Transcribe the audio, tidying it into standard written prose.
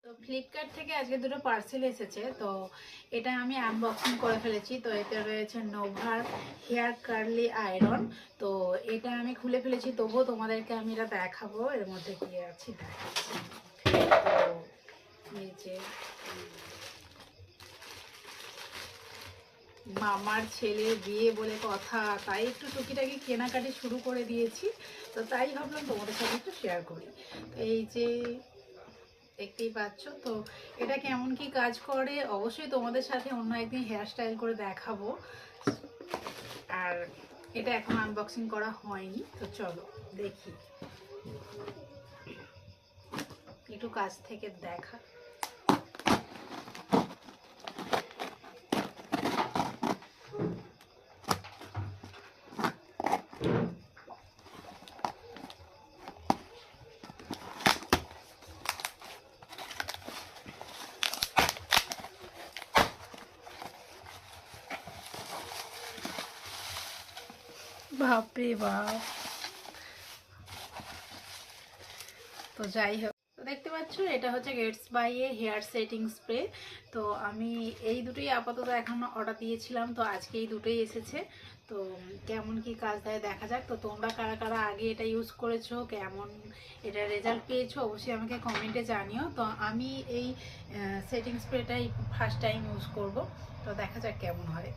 তো ফ্লিপকার্ট থেকে আজকে দুটো পার্সেল এসেছে। তো এটা আমি আনবক্সিং করে ফেলেছি। তো এতে রয়েছে নোভার হেয়ার কার্লি আয়রন। তো এটা আমি খুলে ফেলেছি, তবুও তোমাদেরকে আমি এটা দেখাবো এর মধ্যে কি আছে দেখাচ্ছি। তো এই যে মামার ছেলের বিয়ে বলে কথা, তাই একটু টুকিটাকি কেনাকাটি শুরু করে দিয়েছি। তো তাই ভাবলাম তোমাদের সাথে একটু শেয়ার করি। এই যে দেখতেই পাচ্ছ, তো এটা কেমন কি কাজ করে অবশ্যই তোমাদের সাথে অন্য একদিন হেয়ার স্টাইল করে দেখাবো। আর এটা এখন আনবক্সিং করা হয়নি, তো চলো দেখি একটু কাছ থেকে দেখা। বাপরে বাপ। তো যাই হোক, তো দেখতে পাচ্ছ এটা হচ্ছে gets by a hair setting spray. তো আমি এই দুটোই আপাতত এখন অর্ডার দিয়েছিলাম, তো আজকে এই দুটোই এসেছে। তো কেমন কি কাজ দেয় দেখা যাক। তো তোমরা কারা কারা আগে এটা ইউজ করেছো, কেমন এটা রেজাল্ট পেয়েছো অবশ্যই আমাকে কমেন্টে জানিও। তো আমি এই সেটিং স্প্রেটাই ফার্স্ট টাইম ইউজ করব, তো দেখা যাক কেমন হয়।